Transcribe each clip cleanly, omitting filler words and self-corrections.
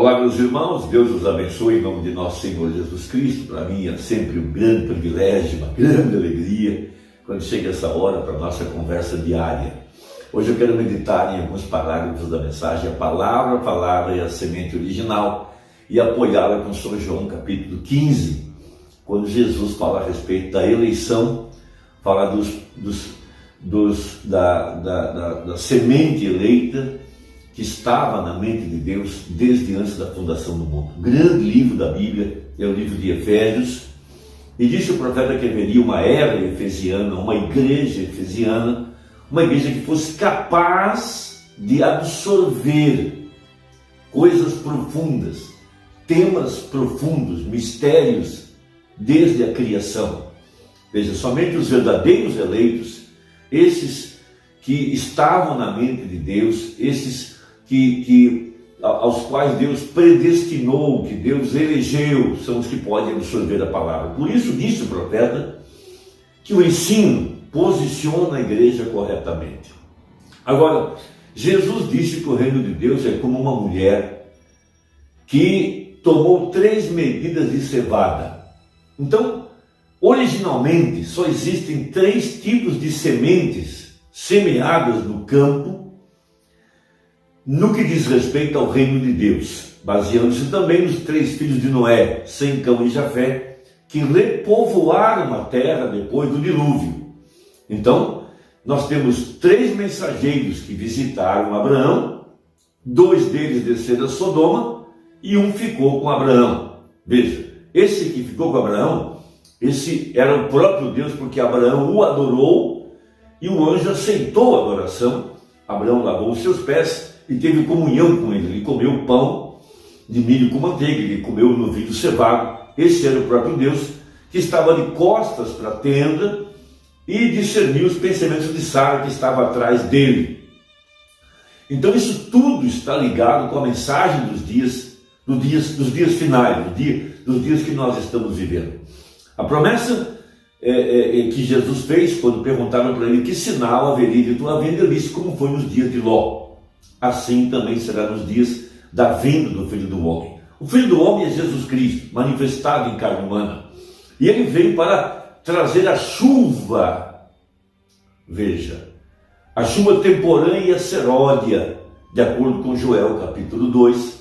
Olá, meus irmãos, Deus os abençoe em nome de nosso Senhor Jesus Cristo. Para mim é sempre um grande privilégio, uma grande alegria quando chega essa hora para a nossa conversa diária. Hoje eu quero meditar em alguns parágrafos da mensagem, a palavra é a semente original, e apoiá-la com São João capítulo 15, quando Jesus fala a respeito da eleição, fala da semente eleita, que estava na mente de Deus desde antes da fundação do mundo. O grande livro da Bíblia é o livro de Efésios, e disse o profeta que haveria uma era efesiana, uma igreja efesiana, uma igreja que fosse capaz de absorver coisas profundas, temas profundos, mistérios, desde a criação. Veja, somente os verdadeiros eleitos, esses que estavam na mente de Deus, esses aos quais Deus predestinou, que Deus elegeu, são os que podem absorver a palavra. Por isso disse o profeta que o ensino posiciona a igreja corretamente. Agora, Jesus disse que o reino de Deus é como uma mulher que tomou 3 medidas de cevada. Então, originalmente, só existem 3 tipos de sementes semeadas no campo, no que diz respeito ao reino de Deus, baseando-se também nos 3 filhos de Noé, Sem, Cão e Jafé, que repovoaram a terra depois do dilúvio. Então, nós temos 3 mensageiros que visitaram Abraão, 2 deles desceram a Sodoma e um ficou com Abraão. Veja, esse que ficou com Abraão, esse era o próprio Deus, porque Abraão o adorou e o anjo aceitou a adoração. Abraão lavou os seus pés e teve comunhão com ele. Ele comeu pão de milho com manteiga, ele comeu novilho cevado. Esse era o próprio Deus, que estava de costas para a tenda e discerniu os pensamentos de Sara, que estava atrás dele. Então isso tudo está ligado com a mensagem dos dias finais, dos dias que nós estamos vivendo. A promessa que Jesus fez quando perguntaram para ele que sinal haveria de tua vinda, ele disse como foi nos dias de Ló. Assim também será nos dias da vinda do Filho do Homem. O Filho do Homem é Jesus Cristo, manifestado em carne humana. E ele veio para trazer a chuva. Veja, a chuva temporânea seródia, de acordo com Joel capítulo 2.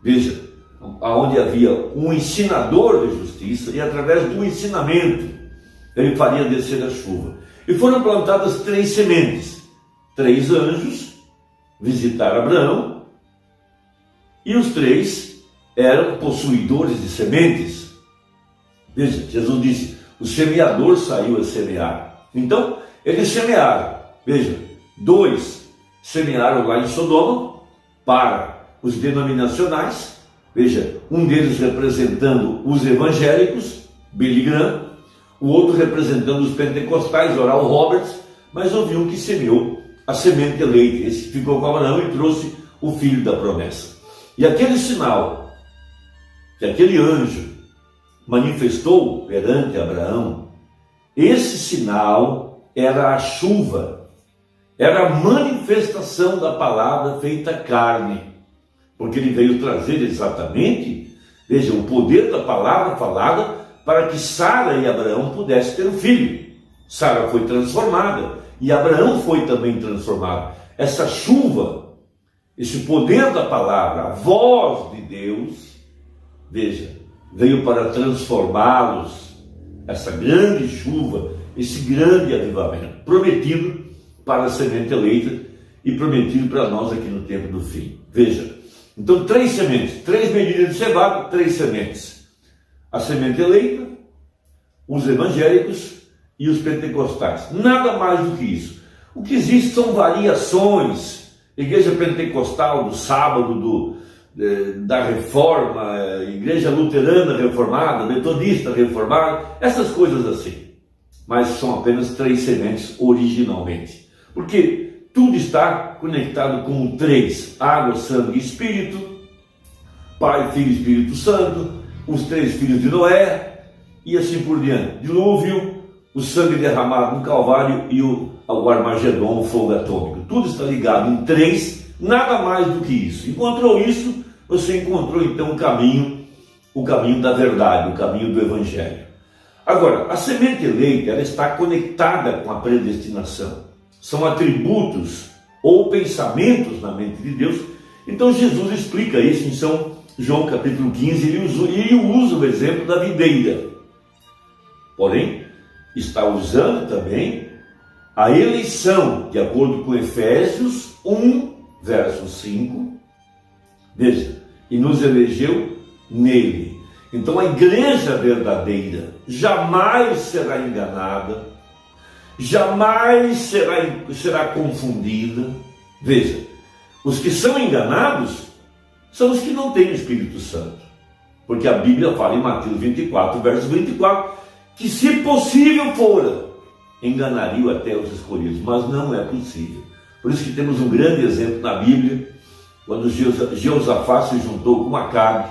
Veja, onde havia um ensinador de justiça e através do ensinamento ele faria descer a chuva. E foram plantadas 3 sementes. 3 anjos visitaram Abraão, e os 3 eram possuidores de sementes. Veja, Jesus disse, o semeador saiu a semear. Então, eles semearam. Veja, 2 semearam lá em Sodoma, para os denominacionais. Veja, um deles representando os evangélicos, Billy Graham, o outro representando os pentecostais, Oral Roberts, mas houve um que semeou a semente eleita, esse ficou com Abraão e trouxe o filho da promessa. E aquele sinal que aquele anjo manifestou perante Abraão, esse sinal era a chuva, era a manifestação da palavra feita carne, porque ele veio trazer exatamente, veja, o poder da palavra falada para que Sara e Abraão pudessem ter um filho. Sara foi transformada e Abraão foi também transformado. Essa chuva, esse poder da palavra, a voz de Deus, veja, veio para transformá-los. Essa grande chuva, esse grande avivamento, prometido para a semente eleita e prometido para nós aqui no tempo do fim. Veja, então 3 sementes, 3 medidas de cevada, 3 sementes. A semente eleita, os evangélicos e os pentecostais. Nada mais do que isso. O que existe são variações. Igreja pentecostal do sábado, da reforma, igreja luterana reformada, metodista reformada, essas coisas assim. Mas são apenas 3 sementes originalmente. Porque tudo está conectado com 3. Água, sangue e espírito. Pai, Filho e Espírito Santo. Os 3 filhos de Noé. E assim por diante. Dilúvio, o sangue derramado no Calvário e o Armagedon, o fogo atômico. Tudo está ligado em 3, nada mais do que isso. Encontrou isso você encontrou então o caminho da verdade, o caminho do Evangelho. Agora, a semente eleita, ela está conectada com a predestinação. São atributos ou pensamentos na mente de Deus. Então Jesus explica isso em São João capítulo 15, ele usa o exemplo da videira. Porém, está usando também a eleição, de acordo com Efésios 1, verso 5. Veja, e nos elegeu nele. Então a igreja verdadeira jamais será enganada, jamais será confundida. Veja, os que são enganados são os que não têm o Espírito Santo. Porque a Bíblia fala em Mateus 24, verso 24, que se possível fora, enganariam até os escolhidos, mas não é possível. Por isso que temos um grande exemplo na Bíblia, quando Jeosafá se juntou com Acabe.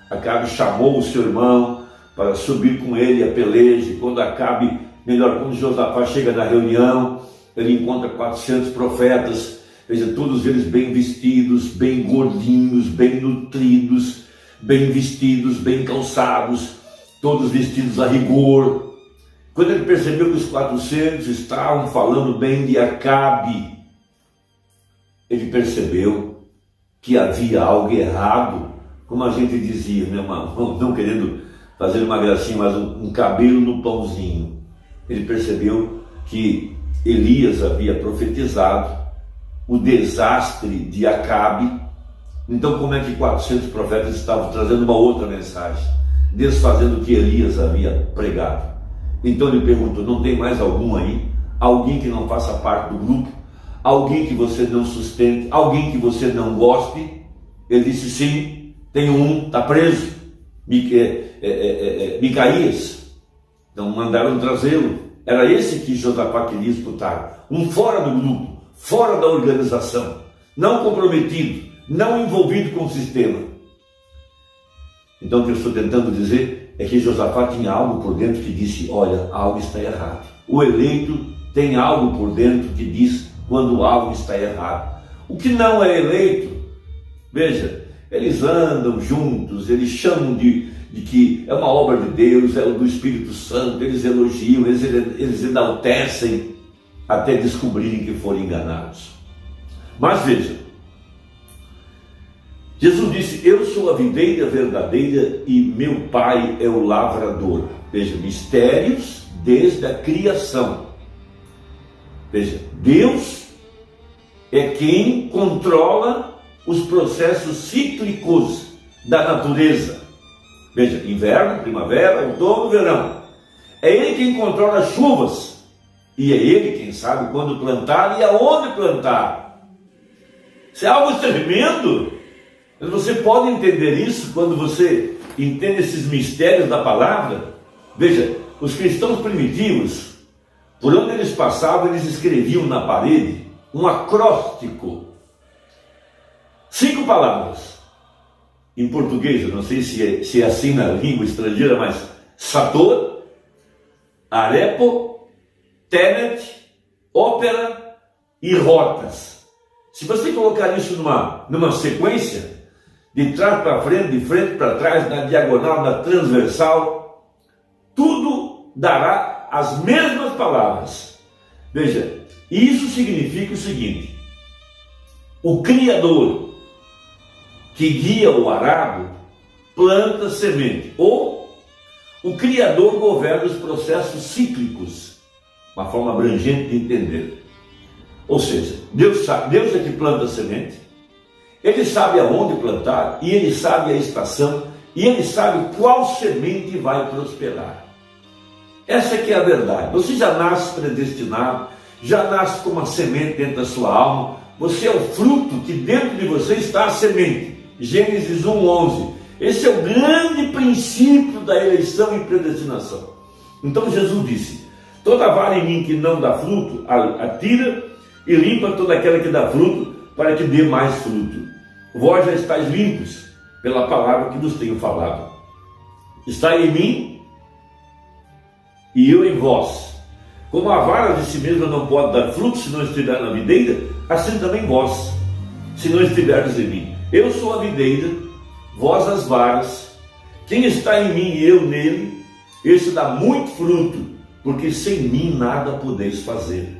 Acabe chamou o seu irmão para subir com ele a peleja. Quando Jeosafá chega na reunião, ele encontra 400 profetas, veja, todos eles bem vestidos, bem gordinhos, bem nutridos, bem vestidos, bem calçados, todos vestidos a rigor. Quando ele percebeu que os 400 estavam falando bem de Acabe, ele percebeu que havia algo errado, como a gente dizia, né? Não querendo fazer uma gracinha, mas um cabelo no pãozinho. Ele percebeu que Elias havia profetizado o desastre de Acabe. Então como é que 400 profetas estavam trazendo uma outra mensagem, desfazendo o que Elias havia pregado? Então ele perguntou: não tem mais algum aí? Alguém que não faça parte do grupo? Alguém que você não sustente? Alguém que você não goste? Ele disse: sim, tem um, está preso, Micaías. Então mandaram trazê-lo. Era esse que Josafá queria escutar, um fora do grupo, fora da organização, não comprometido, não envolvido com o sistema. Então o que eu estou tentando dizer é que Josafá tinha algo por dentro que disse: olha, algo está errado. O eleito tem algo por dentro que diz quando algo está errado. O que não é eleito, veja, eles andam juntos, eles chamam de que é uma obra de Deus, é do Espírito Santo, eles elogiam, eles enaltecem, até descobrirem que foram enganados. Mas veja, Jesus disse: eu sou a videira verdadeira e meu Pai é o lavrador. Veja, mistérios desde a criação. Veja, Deus é quem controla os processos cíclicos da natureza. Veja, inverno, primavera, outono, verão. É Ele quem controla as chuvas. E é Ele quem sabe quando plantar e aonde plantar. Isso é algo tremendo. Mas você pode entender isso quando você entende esses mistérios da palavra. Veja, os cristãos primitivos, por onde eles passavam, eles escreviam na parede um acróstico. 5 palavras. Em português, eu não sei se é assim na língua estrangeira, mas Sator, Arepo, Tenet, Ópera e Rotas. Se você colocar isso numa sequência, de trás para frente, de frente para trás, na diagonal, na transversal, tudo dará as mesmas palavras. Veja, isso significa o seguinte: o Criador que guia o arado planta semente, ou o Criador governa os processos cíclicos, uma forma abrangente de entender. Ou seja, Deus é que planta a semente, Ele sabe aonde plantar, e Ele sabe a estação, e Ele sabe qual semente vai prosperar. Essa que é a verdade. Você já nasce predestinado, já nasce com uma semente dentro da sua alma. Você é o fruto que dentro de você está a semente. Gênesis 1:11. Esse é o grande princípio da eleição e predestinação. Então Jesus disse: toda vara em mim que não dá fruto, atira, e limpa toda aquela que dá fruto, para que dê mais fruto. Vós já estáis limpos pela palavra que vos tenho falado. Está em mim e eu em vós. Como a vara de si mesma não pode dar fruto se não estiver na videira, assim também vós, se não estiverdes em mim. Eu sou a videira, vós as varas, quem está em mim e eu nele, esse dá muito fruto, porque sem mim nada podeis fazer.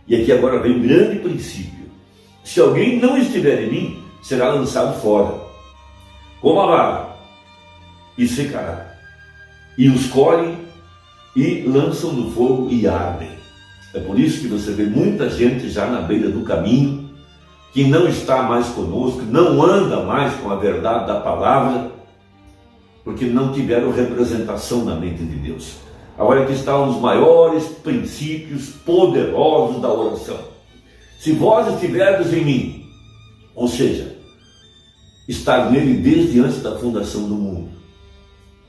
E aqui agora vem um grande princípio. Se alguém não estiver em mim, será lançado fora, como a vara, e secará. E os colhem e lançam no fogo e ardem. É por isso que você vê muita gente já na beira do caminho, que não está mais conosco, não anda mais com a verdade da palavra, porque não tiveram representação na mente de Deus. Agora aqui estão os maiores princípios poderosos da oração. Se vós estiverdes em mim, ou seja, estar nele desde antes da fundação do mundo,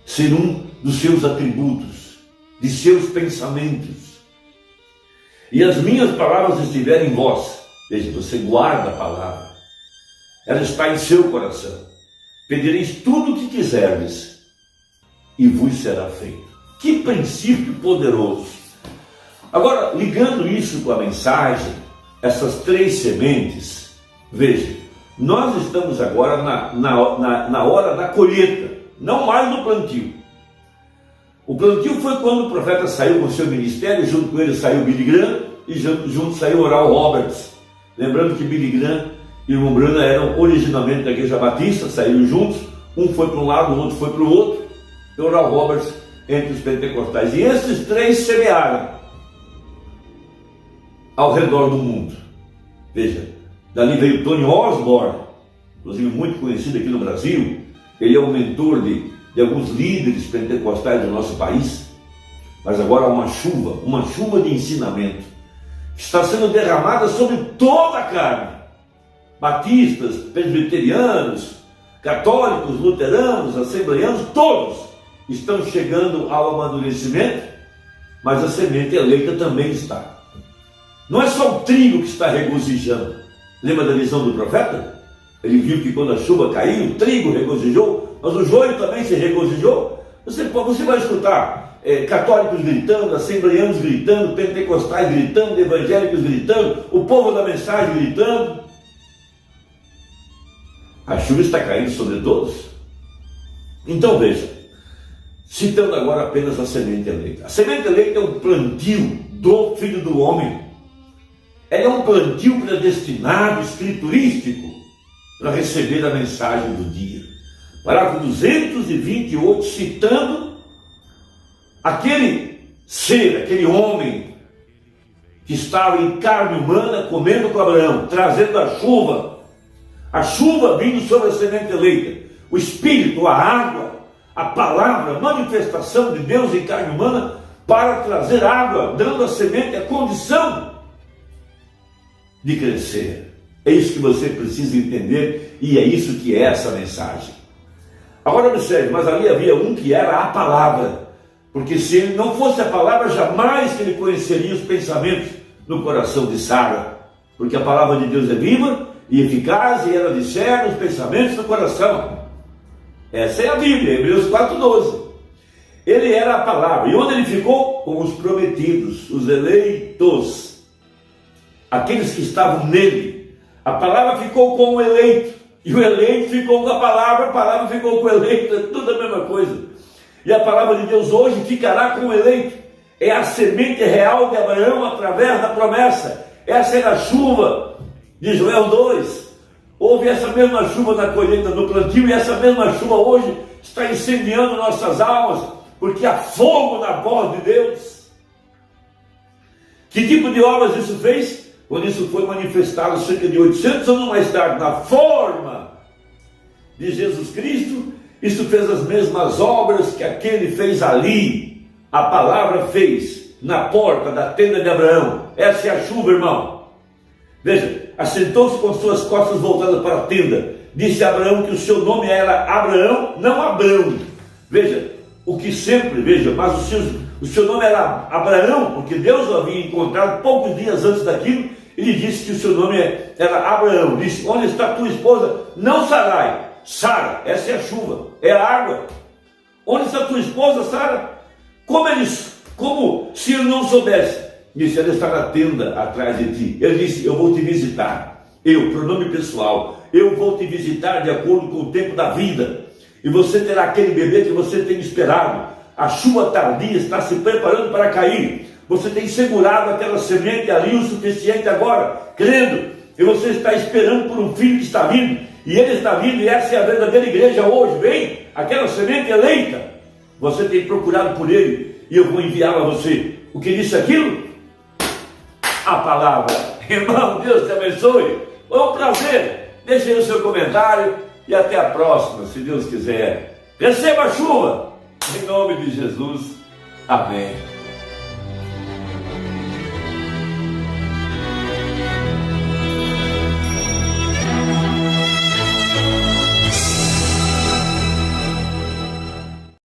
ser um dos seus atributos, de seus pensamentos, e as minhas palavras estiverem em vós, veja, você guarda a palavra, ela está em seu coração, pedireis tudo o que quiserdes, e vos será feito. Que princípio poderoso! Agora, ligando isso com a mensagem, essas três sementes, veja, nós estamos agora na hora da colheita, não mais no plantio. O plantio foi quando o profeta saiu com o seu ministério, junto com ele saiu Billy Graham e junto saiu Oral Roberts. Lembrando que Billy Graham e o irmão Branham eram originalmente da Igreja Batista, saíram juntos, um foi para um lado, o outro foi para o outro, e Oral Roberts entre os pentecostais. E esses três semearam ao redor do mundo. Veja, dali veio Tony Osborne, inclusive muito conhecido aqui no Brasil. Ele é o mentor de alguns líderes pentecostais do nosso país. Mas agora há uma chuva de ensinamento, que está sendo derramada sobre toda a carne. Batistas, presbiterianos, católicos, luteranos, assembleianos, todos estão chegando ao amadurecimento, mas a semente eleita também está. Não é só o trigo que está regozijando. Lembra da visão do profeta? Ele viu que quando a chuva caiu, o trigo regozijou, mas o joio também se regozijou. Você vai escutar católicos gritando, assembleianos gritando, pentecostais gritando, evangélicos gritando, o povo da mensagem gritando. A chuva está caindo sobre todos. Então veja, citando agora apenas a semente eleita. A semente eleita é um plantio do Filho do Homem. Ela é um plantio predestinado, escriturístico, para receber a mensagem do dia. Parágrafo 228, citando aquele ser, aquele homem que estava em carne humana, comendo com Abraão, trazendo a chuva vindo sobre a semente eleita, o Espírito, a água, a palavra, a manifestação de Deus em carne humana, para trazer água, dando à semente a condição de crescer. É isso que você precisa entender, e é isso que é essa mensagem. Agora observe, mas ali havia um que era a palavra, porque se ele não fosse a palavra, jamais que ele conheceria os pensamentos no coração de Sara, porque a palavra de Deus é viva e eficaz, e ela discerne os pensamentos do coração. Essa é a Bíblia, Hebreus 4:12. Ele era a palavra, e onde ele ficou? Com os prometidos, os eleitos, aqueles que estavam nele. A palavra ficou com o eleito, e o eleito ficou com a palavra ficou com o eleito, é tudo a mesma coisa. E a palavra de Deus hoje ficará com o eleito. É a semente real de Abraão através da promessa. Essa era a chuva de Joel 2. Houve essa mesma chuva na colheita do plantio, e essa mesma chuva hoje está incendiando nossas almas, porque há fogo na voz de Deus. Que tipo de obras isso fez? Quando isso foi manifestado cerca de 800 anos mais tarde, na forma de Jesus Cristo, isso fez as mesmas obras que aquele fez ali. A palavra fez na porta da tenda de Abraão. Essa é a chuva, irmão. Veja, assentou-se com suas costas voltadas para a tenda. Disse a Abraão que o seu nome era Abraão, não Abrão. Veja, mas o seu nome era Abraão, porque Deus o havia encontrado poucos dias antes daquilo. Ele disse que o seu nome era Abraão. Disse: onde está tua esposa? Não Sarai. Sara, essa é a chuva, é a água. Onde está tua esposa, Sara? Como se ele não soubesse? Disse: ela está na tenda atrás de ti. Ele disse: eu vou te visitar. eu, pronome pessoal, eu vou te visitar de acordo com o tempo da vida, e você terá aquele bebê que você tem esperado. A chuva tardia está se preparando para cair, você tem segurado aquela semente ali o suficiente agora, crendo, e você está esperando por um filho que está vindo, e ele está vindo, e essa é a verdadeira igreja hoje. Vem, aquela semente eleita, você tem procurado por ele, e eu vou enviá-la a você. O que disse aquilo? A palavra. Irmão, Deus te abençoe. Foi um prazer. Deixe aí o seu comentário e até a próxima, se Deus quiser. Receba a chuva, em nome de Jesus. Amém.